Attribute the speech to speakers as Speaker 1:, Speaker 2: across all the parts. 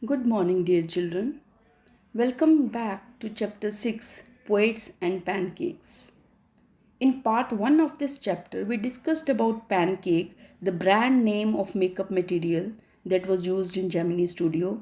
Speaker 1: Good morning, dear children. Welcome back to Chapter 6 Poets and Pancakes. In part 1 of this chapter, we discussed about Pancake, the brand name of makeup material that was used in Gemini Studio.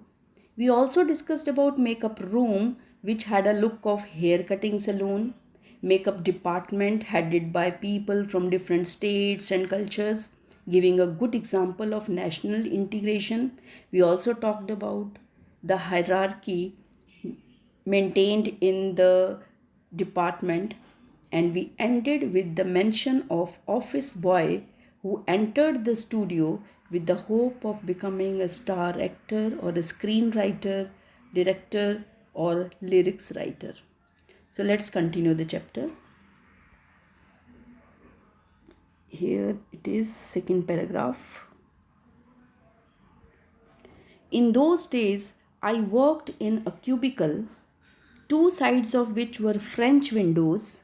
Speaker 1: We also discussed about Makeup Room, which had a look of hair cutting salon, makeup department headed by people from different states and cultures, giving a good example of national integration. We also talked about the hierarchy maintained in the department, and we ended with the mention of office boy who entered the studio with the hope of becoming a star actor or a screenwriter, director, or lyrics writer. So let's continue the chapter. Here it is, second paragraph. In those days, I worked in a cubicle, two sides of which were French windows.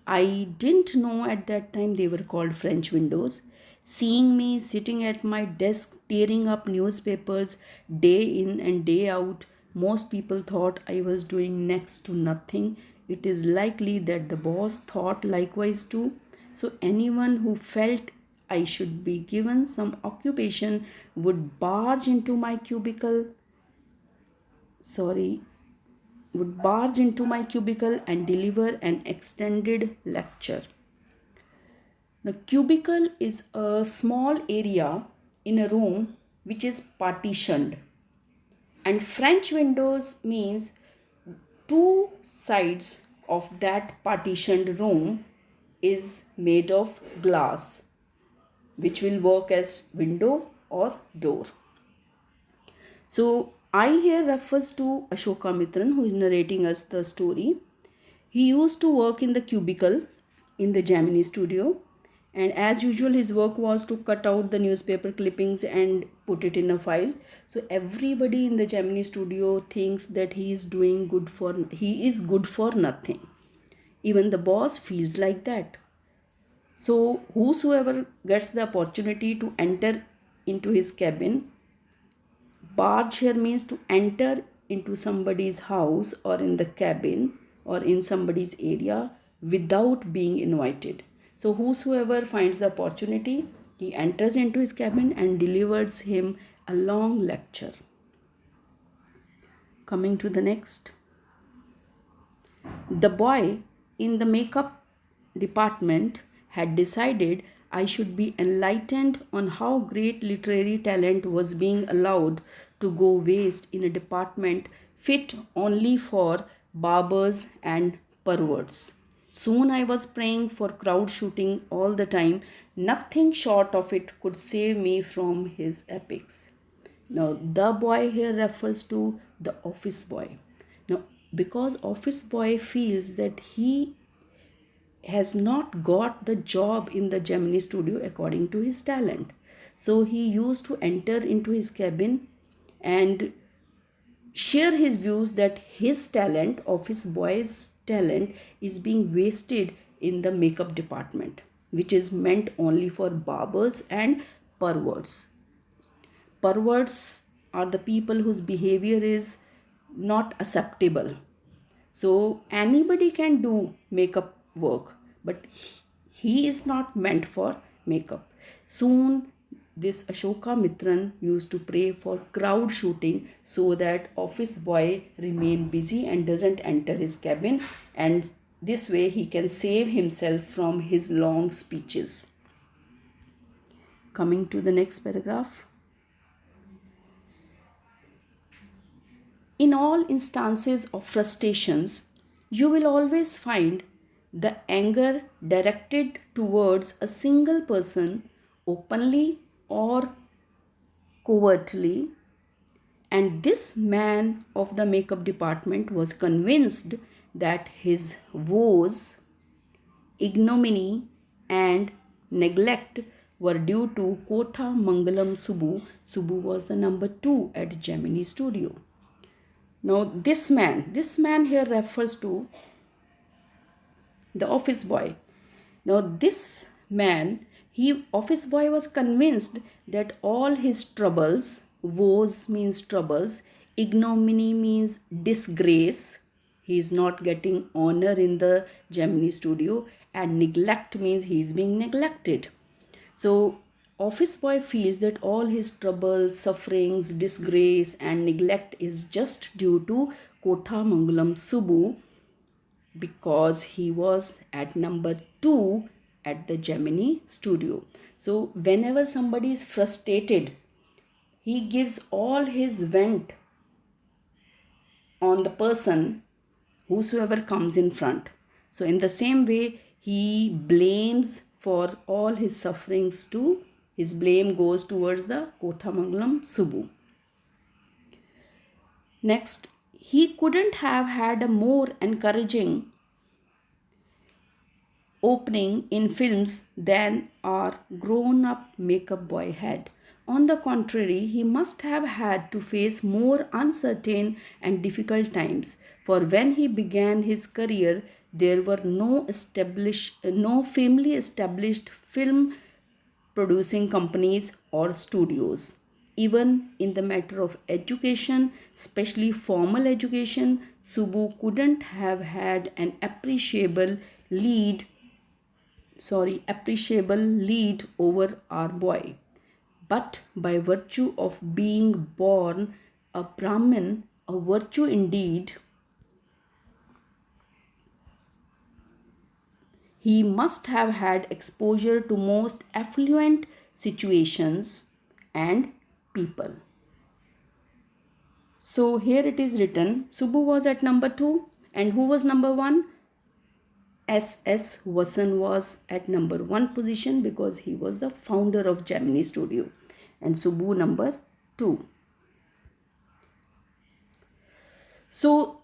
Speaker 1: I didn't know at that time they were called French windows. Seeing me sitting at my desk tearing up newspapers day in and day out, most people thought I was doing next to nothing. It is likely that the boss thought likewise too. So, anyone who felt I should be given some occupation would barge into my cubicle. Sorry, would barge into my cubicle and deliver an extended lecture. The cubicle is a small area in a room which is partitioned, and French windows means two sides of that partitioned room is made of glass, which will work as window or door. So I here refers to Ashoka Mitran, who is narrating us the story. He used to work in the cubicle in the Gemini studio, and as usual, his work was to cut out the newspaper clippings and put it in a file. So everybody in the Gemini studio thinks that he is good for nothing. Even the boss feels like that. So whosoever gets the opportunity to enter into his cabin, barge here means to enter into somebody's house or in the cabin or in somebody's area without being invited. So, whosoever finds the opportunity, he enters into his cabin and delivers him a long lecture. Coming to the next. The boy in the makeup department had decided I should be enlightened on how great literary talent was being allowed to go waste in a department fit only for barbers and perverts. Soon I was praying for crowd shooting all the time. Nothing short of it could save me from his epics. Now, the boy here refers to the office boy. Now, because office boy feels that he has not got the job in the Gemini studio according to his talent. So he used to enter into his cabin and share his views that his talent, office boy's talent, is being wasted in the makeup department, which is meant only for barbers and perverts. Perverts are the people whose behavior is not acceptable. So anybody can do makeup work, but he is not meant for makeup. Soon this Ashoka Mitran used to pray for crowd shooting so that office boy remain busy and doesn't enter his cabin, and this way he can save himself from his long speeches. Coming to the next paragraph. In all instances of frustrations, you will always find the anger directed towards a single person openly or covertly. And this man of the makeup department was convinced that his woes, ignominy, and neglect were due to Kotha Mangalam Subbu. Subbu was the number 2 at Gemini Studio. Now, this man here refers to the office boy. Now, office boy was convinced that all his troubles woes means troubles, ignominy means disgrace. He is not getting honor in the Gemini studio, and neglect means he is being neglected. So, office boy feels that all his troubles, sufferings, disgrace, and neglect is just due to Kothamangalam Subbu, because he was at number 2 at the Gemini studio. So, whenever somebody is frustrated, he gives all his vent on the person whosoever comes in front. So, in the same way, he blames for all his sufferings to his blame goes towards the Kothamangalam Subbu. Next, he couldn't have had a more encouraging opening in films than our grown up makeup boy had. On the contrary, he must have had to face more uncertain and difficult times, for when he began his career, there were no firmly established film producing companies or studios. Even in the matter of education, especially formal education, Subbu couldn't have had an appreciable lead over our boy. But by virtue of being born a Brahmin, a virtue indeed, he must have had exposure to most affluent situations and people. So here it is written, Subbu was at number 2, and who was number 1? S.S. Vasan was at number 1 position because he was the founder of Gemini Studio, and Subbu number 2. So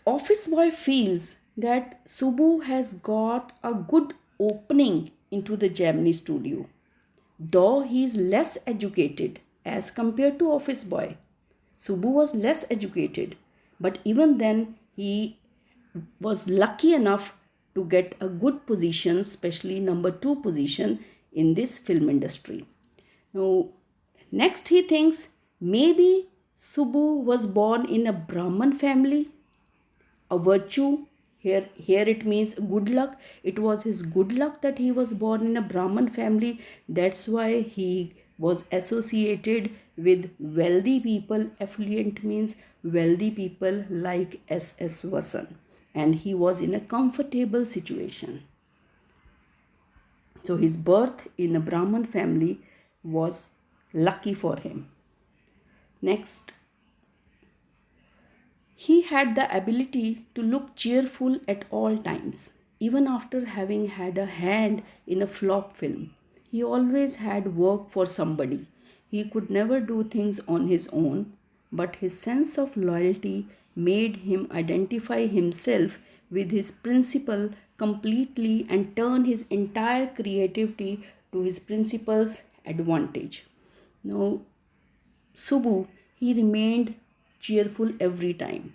Speaker 1: office boy feels that Subbu has got a good opening into the Gemini Studio, though he is less educated as compared to office boy. Subbu was less educated, but even then he was lucky enough to get a good position, especially number 2 position in this film industry. Now, next he thinks maybe Subbu was born in a Brahman family, a virtue. Here it means good luck. It was his good luck that he was born in a Brahman family. That's why he was associated with wealthy people. Affluent means wealthy people like S.S. Vasan. And he was in a comfortable situation. So his birth in a Brahman family was lucky for him. Next, he had the ability to look cheerful at all times, even after having had a hand in a flop film. He always had work for somebody. He could never do things on his own, but his sense of loyalty made him identify himself with his principal completely and turn his entire creativity to his principal's advantage. Now, Subbu, he remained cheerful every time,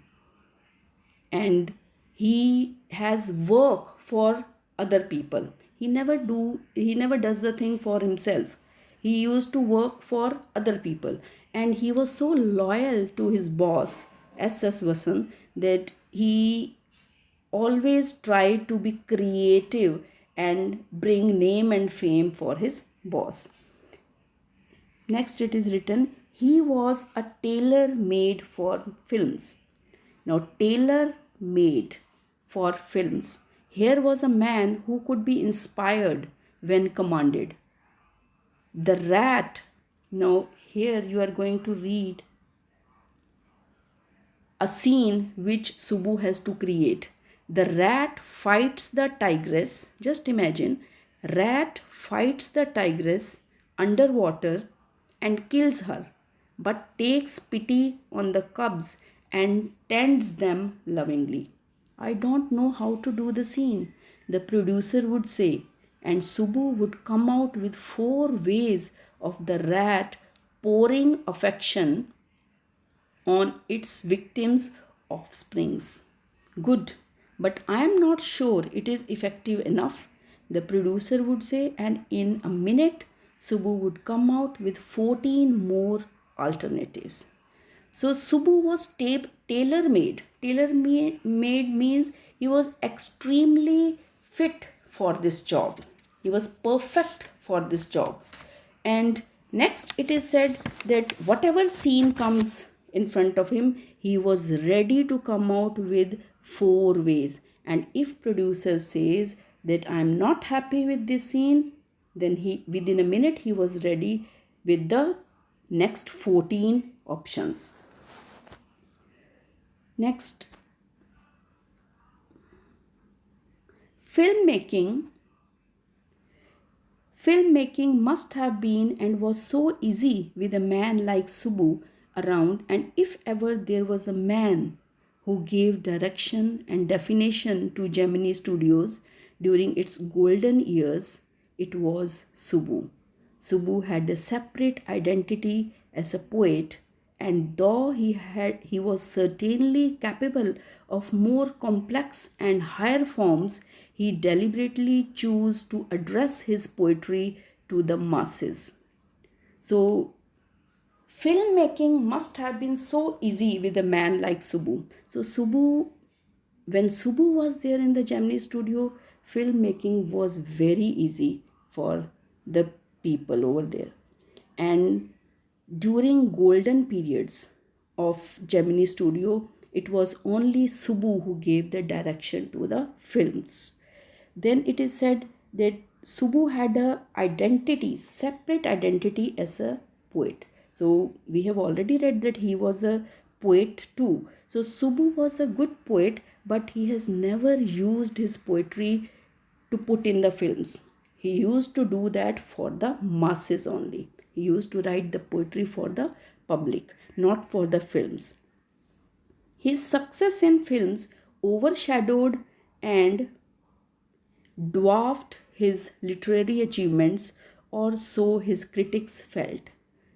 Speaker 1: and he has work for other people. He never does the thing for himself. He used to work for other people, and he was so loyal to his boss S.S. Vasan that he always tried to be creative and bring name and fame for his boss. Next it is written, he was a tailor made for films. Now, tailor made for films. Here was a man who could be inspired when commanded. The rat. Now, here you are going to read a scene which Subbu has to create. The rat fights the tigress. Just imagine, rat fights the tigress underwater and kills her, but takes pity on the cubs and tends them lovingly. I don't know how to do the scene, the producer would say, and Subbu would come out with 4 ways of the rat pouring affection on its victims' offsprings. Good, but I am not sure it is effective enough, the producer would say, and in a minute, Subbu would come out with 14 more alternatives. So Subbu was tailor-made. Tailor-made means he was extremely fit for this job. He was perfect for this job. And next it is said that whatever scene comes in front of him, he was ready to come out with four ways. And if producer says that I am not happy with this scene, then he within a minute he was ready with the next 14 options. Next, filmmaking must have been and was so easy with a man like Subbu around, and if ever there was a man who gave direction and definition to Gemini Studios during its golden years, it was Subbu. Subbu had a separate identity as a poet, and though he was certainly capable of more complex and higher forms, he deliberately chose to address his poetry to the masses. So filmmaking must have been so easy with a man like Subbu. So when Subbu was there in the Gemini studio, filmmaking was very easy for the people over there. And during golden periods of Gemini studio, it was only Subbu who gave the direction to the films. Then it is said that Subbu had a identity, separate identity as a poet. So we have already read that he was a poet too. So Subbu was a good poet, but he has never used his poetry to put in the films. He used to do that for the masses only. He used to write the poetry for the public, not for the films. His success in films overshadowed and dwarfed his literary achievements, or so his critics felt.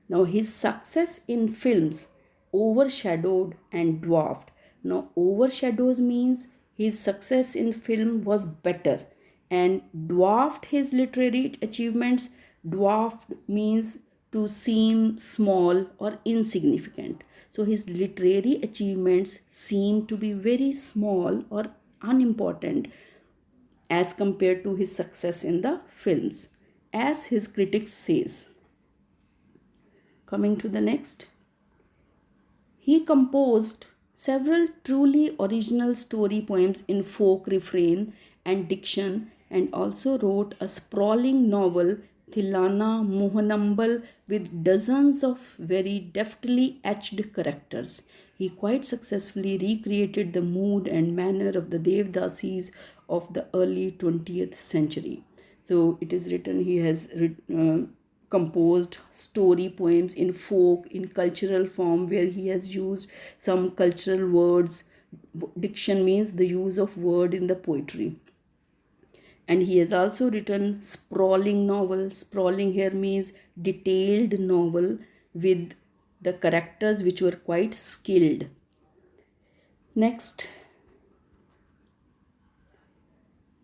Speaker 1: Now, his success in films overshadowed and dwarfed. Now, overshadows means his success in film was better, and dwarfed his literary achievements. Dwarfed means to seem small or insignificant. So, his literary achievements seem to be very small or unimportant as compared to his success in the films, as his critics says. Coming to the next, he composed several truly original story poems in folk refrain and diction, and also wrote a sprawling novel, Thilana Mohanambal, with dozens of very deftly etched characters. He quite successfully recreated the mood and manner of the Devdasis of the early 20th century. So it is written, he has composed story poems in folk, in cultural form, where he has used some cultural words. Diction means the use of word in the poetry. And he has also written sprawling novel. Sprawling here means detailed novel with the characters which were quite skilled. Next,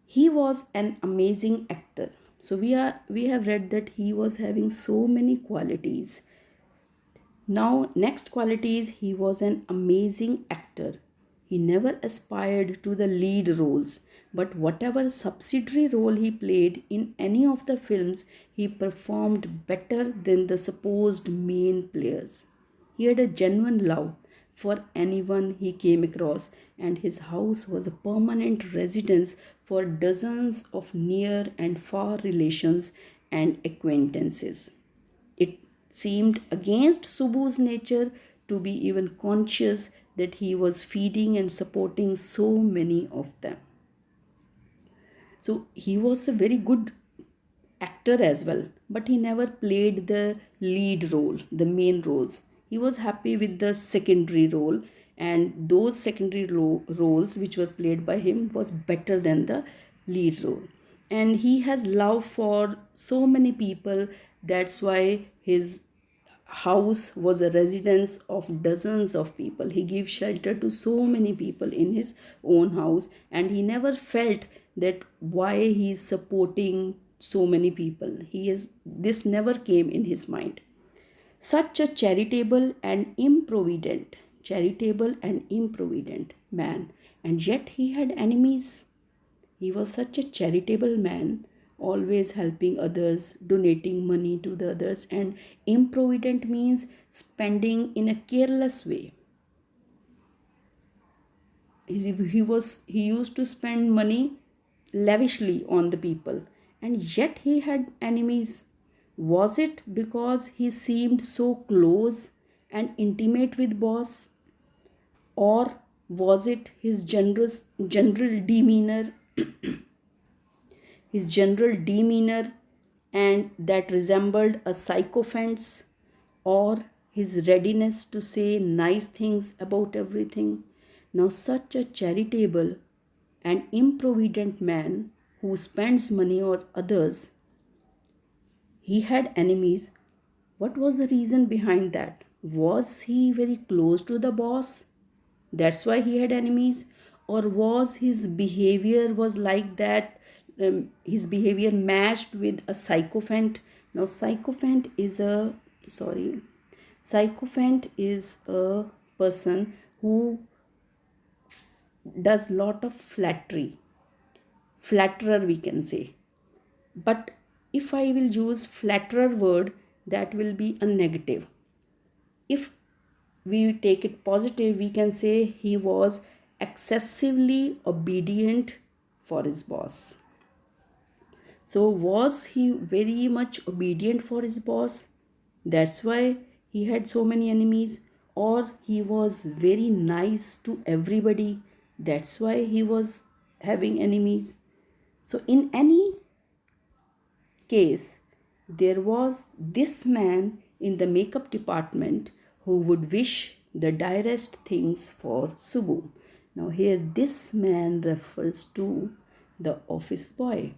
Speaker 1: he was an amazing actor. So we have read that he was having so many qualities. Now, next quality is he was an amazing actor. He never aspired to the lead roles, but whatever subsidiary role he played in any of the films, he performed better than the supposed main players. He had a genuine love for anyone he came across, and his house was a permanent residence for dozens of near and far relations and acquaintances. It seemed against Subbu's nature to be even conscious that he was feeding and supporting so many of them. So he was a very good actor as well, but he never played the lead role, the main roles. He was happy with the secondary role, and those secondary roles which were played by him was better than the lead role. And he has love for so many people. That's why his house was a residence of dozens of people. He gave shelter to so many people in his own house, and he never felt that why he is supporting so many people. This never came in his mind. Such a charitable and improvident man, and yet he had enemies. He was such a charitable man, always helping others, donating money to the others, and improvident means spending in a careless way. He used to spend money lavishly on the people, and yet he had enemies. Was it because he seemed so close and intimate with boss, or was it his general demeanor and that resembled a sycophant's, or his readiness to say nice things about everything? Now, such a charitable and improvident man who spends money on others, he had enemies. What was the reason behind that? Was he very close to the boss? That's why he had enemies? Or was his behavior was like that? His behavior matched with a sycophant. Now, sorry, sycophant is a person who does lot of flatterer we can say. But if I will use flatterer word, that will be a negative. If we take it positive, we can say he was excessively obedient for his boss. So was he very much obedient for his boss? That's why he had so many enemies. Or he was very nice to everybody. That's why he was having enemies. So in any case, there was this man in the makeup department who would wish the direst things for Subbu. Now, here this man refers to the office boy.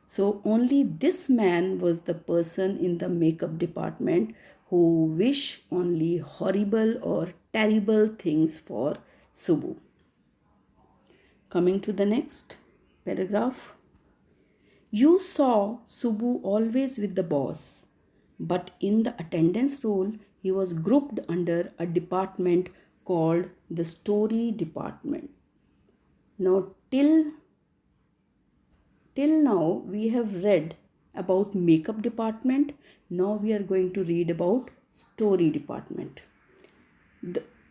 Speaker 1: So, only this man was the person in the makeup department who wish only horrible or terrible things for Subbu. Coming to the next paragraph. You saw Subbu always with the boss, but in the attendance role, he was grouped under a department called the story department. Now, till now, we have read about makeup department. Now we are going to read about story department.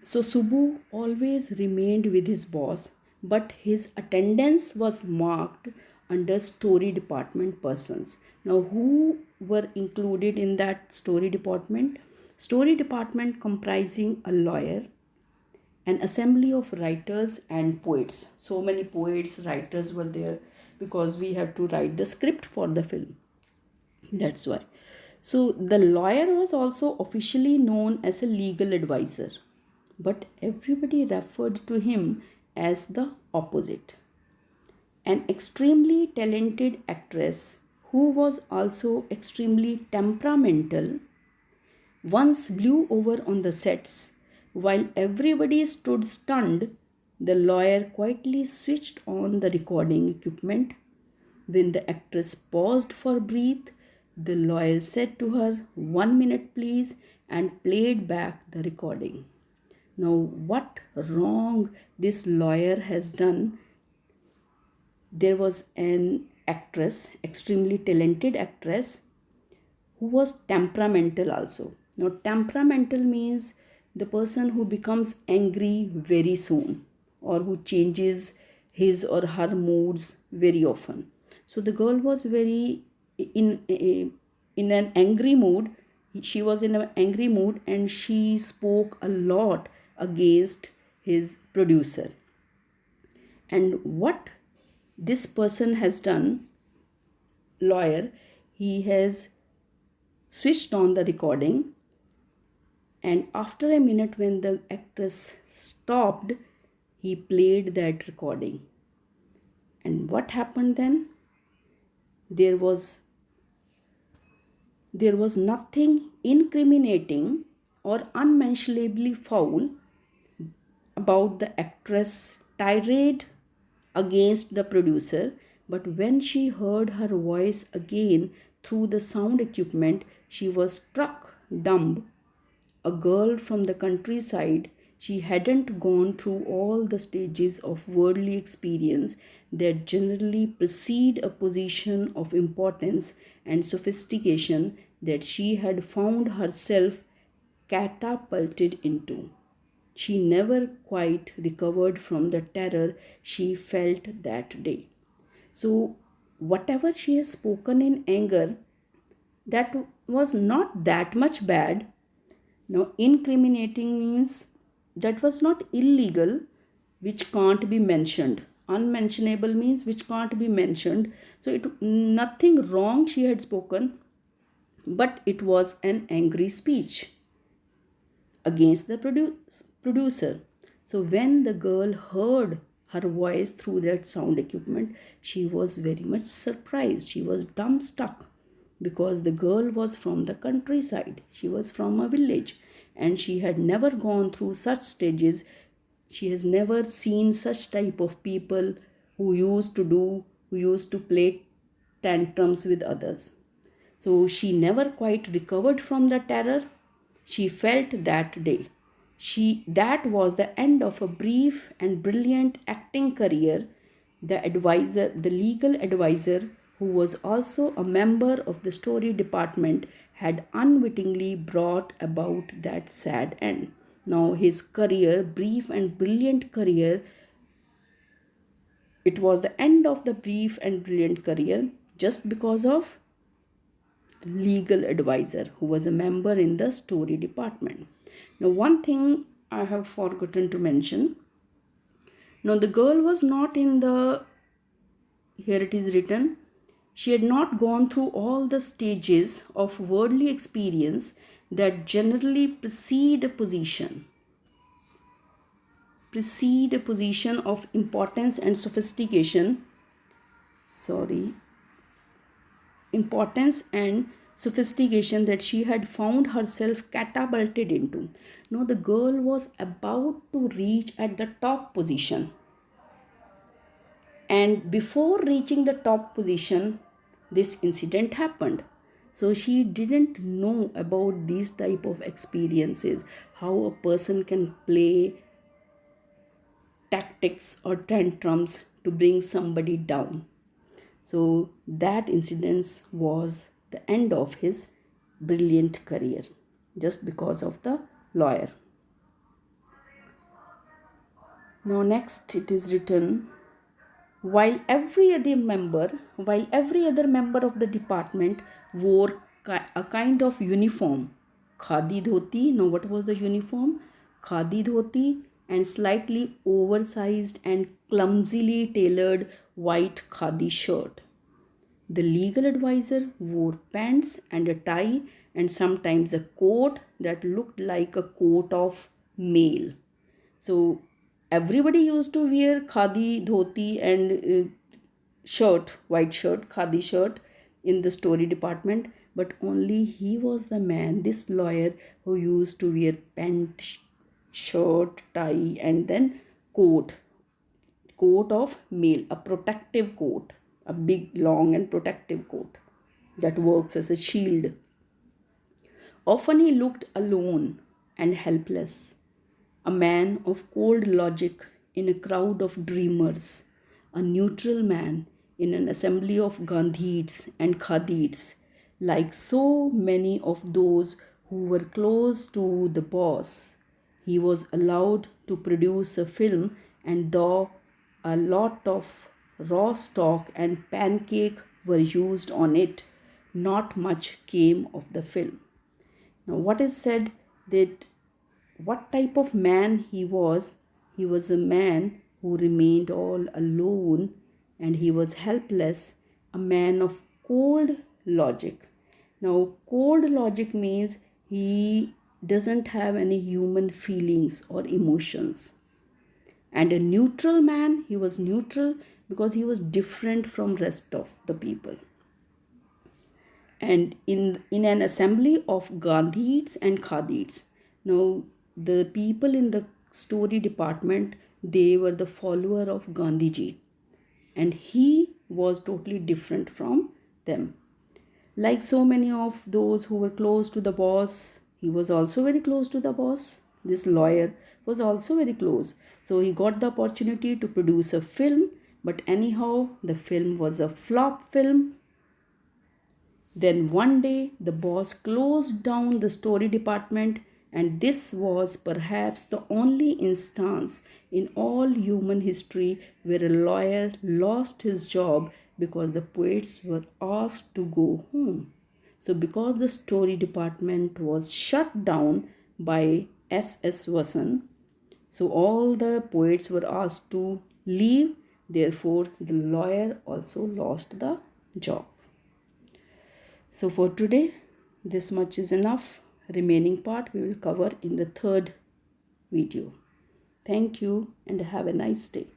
Speaker 1: So Subbu always remained with his boss, but his attendance was marked under story department persons. Now, who were included in that story department? Story department comprising a lawyer, an assembly of writers and poets. So many poets, writers were there because we have to write the script for the film. That's why. So the lawyer was also officially known as a legal advisor, but everybody referred to him as the opposite. An extremely talented actress who was also extremely temperamental once blew over on the sets. While everybody stood stunned, the lawyer quietly switched on the recording equipment. When the actress paused for breath, the lawyer said to her, "1 minute, please," and played back the recording. Now, what wrong this lawyer has done? There was an actress, extremely talented actress, who was temperamental also. Now, temperamental means the person who becomes angry very soon or who changes his or her moods very often. So the girl was very in an angry mood. She was in an angry mood and she spoke a lot against his producer. And what this person has done, lawyer, he has switched on the recording, and after a minute when the actress stopped, he played that recording. And what happened then? There was nothing incriminating or unmentionably foul about the actress' tirade against the producer, but when she heard her voice again through the sound equipment, she was struck dumb a girl from the countryside, she hadn't gone through all the stages of worldly experience that generally precede a position of importance and sophistication that she had found herself catapulted into. She never quite recovered from the terror she felt that day. So, whatever she has spoken in anger, that was not that much bad. Now, incriminating means that was not illegal, which can't be mentioned. Unmentionable means which can't be mentioned. So, it nothing wrong she had spoken, but it was an angry speech against the producer. So when the girl heard her voice through that sound equipment, she was very much surprised. She was dumbstruck because the girl was from the countryside. She was from a village and she had never gone through such stages. She has never seen such type of people who used to play tantrums with others. So she never quite recovered from the terror she felt that day. That was the end of a brief and brilliant acting career. The legal advisor, who was also a member of the story department, had unwittingly brought about that sad end. Now his career, brief and brilliant career, it was the end of the brief and brilliant career just because of legal advisor who was a member in the story department. Now, one thing I have forgotten to mention. Now, the girl was not in the, here it is written, she had not gone through all the stages of worldly experience that generally precede a position of importance and sophistication. Sorry, importance and sophistication that she had found herself catapulted into. Now the girl was about to reach at the top position, and before reaching the top position, this incident happened. So she didn't know about these type of experiences, how a person can play tactics or tantrums to bring somebody down. So that incident was the end of his brilliant career just because of the lawyer. Now next it is written, while every other member of the department wore a kind of uniform, khadi dhoti. Now what was the uniform? Khadi dhoti and slightly oversized and clumsily tailored white khadi shirt. The legal advisor wore pants and a tie and sometimes a coat that looked like a coat of mail. So everybody used to wear khadi dhoti and white shirt, khadi shirt in the story department, but only he was the man, this lawyer, who used to wear pant, shirt, tie, and then coat of mail, a protective coat, a big, long, and protective coat that works as a shield. Often he looked alone and helpless, a man of cold logic in a crowd of dreamers, a neutral man in an assembly of Gandhids and Khadids, like so many of those who were close to the boss. He was allowed to produce a film, and though a lot of raw stock and pancake were used on it, not much came of the film. Now, what is said that what type of man he was a man who remained all alone and he was helpless, a man of cold logic. Now, cold logic means he doesn't have any human feelings or emotions. And a neutral man, he was neutral because he was different from rest of the people. And in an assembly of Gandhids and Khadids. Now, the people in the story department, they were the follower of Gandhiji, and he was totally different from them. Like so many of those who were close to the boss, He was also very close to the boss. This lawyer was also very close. So he got the opportunity to produce a film, but anyhow, the film was a flop film. Then one day, the boss closed down the story department, and this was perhaps the only instance in all human history where a lawyer lost his job because the poets were asked to go home. So, because the story department was shut down by S.S. Vasan, so all the poets were asked to leave, therefore, the lawyer also lost the job. So for today, this much is enough. Remaining part we will cover in the third video. Thank you and have a nice day.